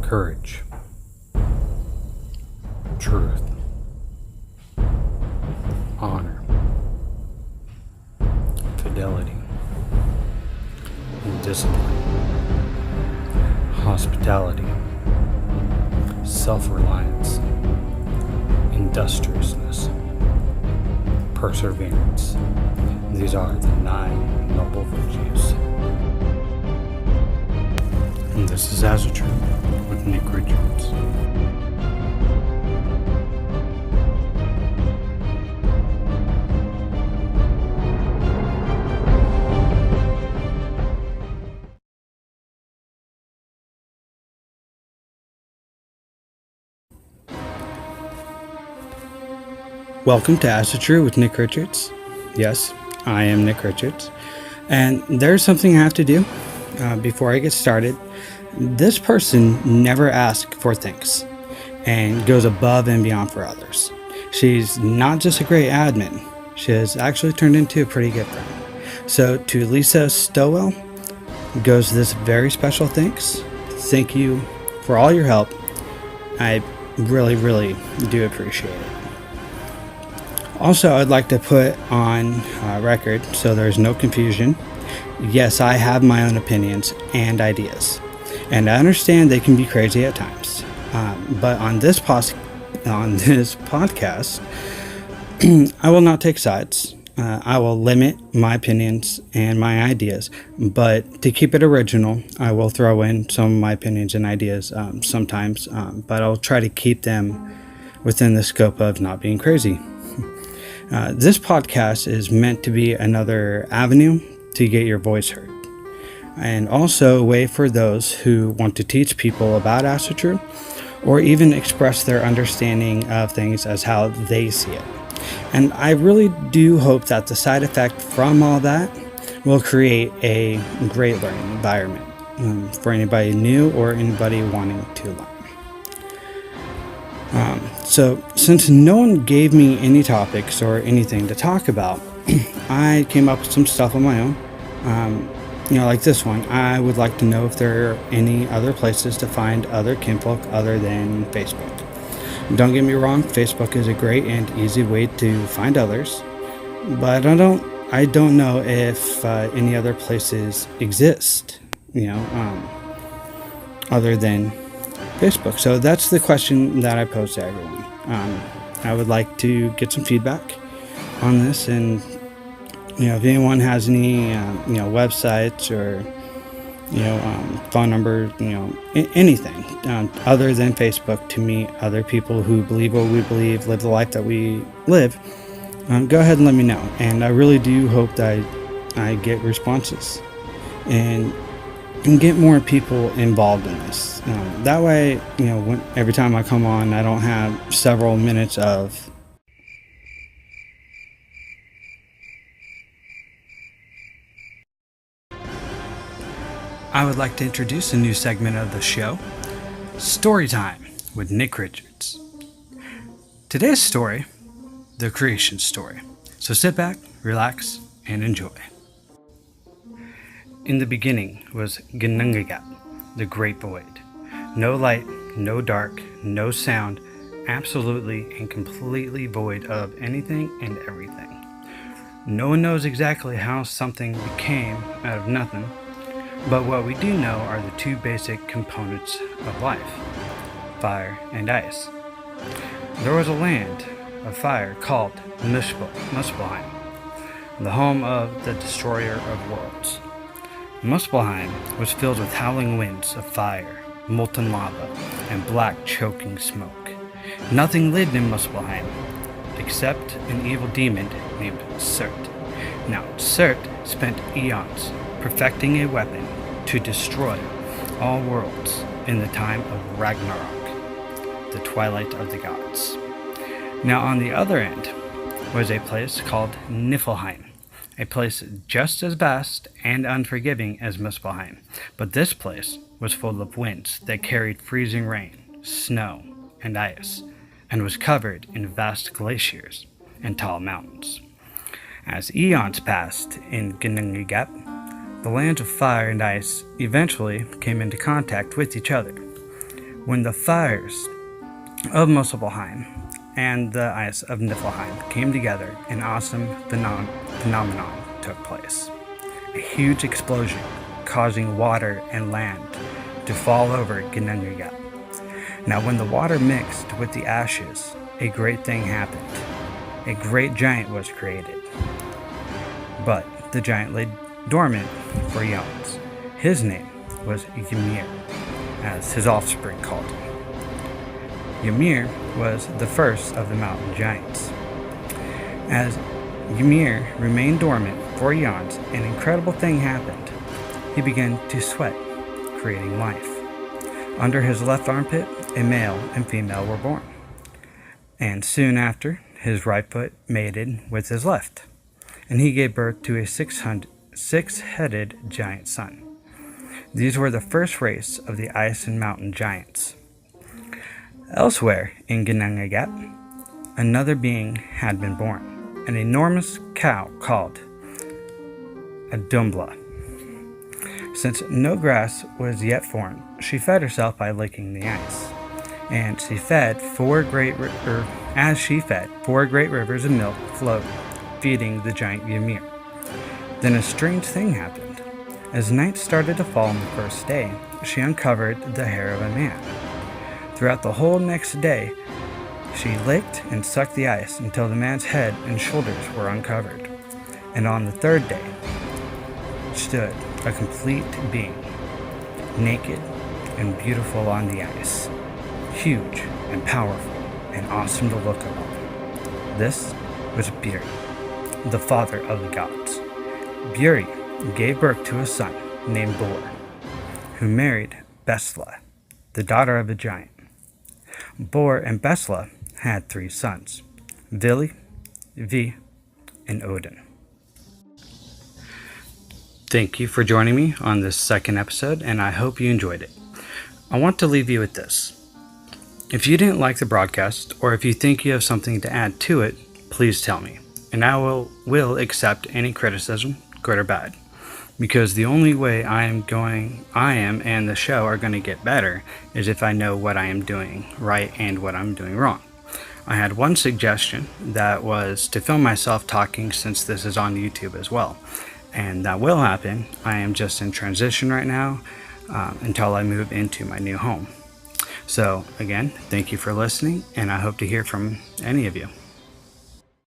courage, truth, honor, fidelity, and discipline, hospitality, self-reliance, industriousness, perseverance. These are the 9 noble virtues. And this is Asatru with Nic Richards. Welcome to Asatru with Nic Richards. Yes, I am Nic Richards. And there's something I have to do before I get started. This person never asks for things and goes above and beyond for others. She's not just a great admin, she has actually turned into a pretty good friend. So to Lisa Stowell goes this very special thanks. Thank you for all your help. I really do appreciate it. Also, I'd like to put on record so there's no confusion. Yes, I have my own opinions and ideas, and I understand they can be crazy at times. But on this podcast, I will not take sides. I will limit my opinions and my ideas, but to keep it original, I will throw in some of my opinions and ideas sometimes, but I'll try to keep them within the scope of not being crazy. This podcast is meant to be another avenue to get your voice heard, and also a way for those who want to teach people about Asatru, or even express their understanding of things as how they see it. And I really do hope that the side effect from all that will create a great learning environment for anybody new or anybody wanting to learn. So since no one gave me any topics or anything to talk about, I came up with some stuff on my own. Like this one. I would like to know if there are any other places to find other kinfolk other than Facebook. Don't get me wrong, Facebook is a great and easy way to find others, but I don't know if any other places exist, other than Facebook. So that's the question that I pose to everyone. I would like to get some feedback on this, and if anyone has any websites or phone numbers, anything other than Facebook to meet other people who believe what we believe, live the life that we live, go ahead and let me know. And I really do hope that I get responses and get more people involved in this. That way, every time I come on, I don't have several minutes of I would like to introduce a new segment of the show, Story Time with Nic Richards. Today's story, the creation story. So sit back, relax, and enjoy. In the beginning was Gnungagat, the great void. No light, no dark, no sound, absolutely and completely void of anything and everything. No one knows exactly how something became out of nothing, but what we do know are the 2 basic components of life, fire and ice. There was a land of fire called Muspelheim, the home of the destroyer of worlds. Muspelheim was filled with howling winds of fire, molten lava, and black choking smoke. Nothing lived in Muspelheim except an evil demon named Surt. Now, Surt spent eons perfecting a weapon to destroy all worlds in the time of Ragnarok, the twilight of the gods. Now, on the other end was a place called Niflheim, a place just as vast and unforgiving as Muspelheim, but this place was full of winds that carried freezing rain, snow, and ice, and was covered in vast glaciers and tall mountains. As eons passed in Gnungagat, the lands of fire and ice eventually came into contact with each other. When the fires of Muspelheim and the ice of Niflheim came together, an awesome phenomenon took place. A huge explosion causing water and land to fall over Ginnungagap. Now when the water mixed with the ashes, a great thing happened. A great giant was created. But the giant lay dormant for eons. His name was Ymir, as his offspring called him. Ymir was the first of the mountain giants. As Ymir remained dormant for eons, an incredible thing happened. He began to sweat, creating life. Under his left armpit, a male and female were born. And soon after, his right foot mated with his left, and he gave birth to a six-headed giant son. These were the first race of the ice and mountain giants. Elsewhere in Ginnungagap, another being had been born, an enormous cow called a Dumbla. Since no grass was yet formed, she fed herself by licking the ice, and as she fed, 4 great rivers of milk flowed, feeding the giant Ymir. Then a strange thing happened. As night started to fall on the first day, she uncovered the hair of a man. Throughout the whole next day, she licked and sucked the ice until the man's head and shoulders were uncovered. And on the third day, stood a complete being, naked and beautiful on the ice, huge and powerful and awesome to look upon. This was Buri, the father of the gods. Buri gave birth to a son named Bor, who married Besla, the daughter of a giant. Bor and Besla had 3 sons, Vili, Vi, and Odin. Thank you for joining me on this second episode, and I hope you enjoyed it. I want to leave you with this. If you didn't like the broadcast, or if you think you have something to add to it, please tell me, and I will accept any criticism, good or bad, because the only way I am and the show are going to get better is if I know what I am doing right and what I'm doing wrong. I had one suggestion that was to film myself talking, since this is on YouTube as well. And that will happen. I am just in transition right now until I move into my new home. So again, thank you for listening, and I hope to hear from any of you.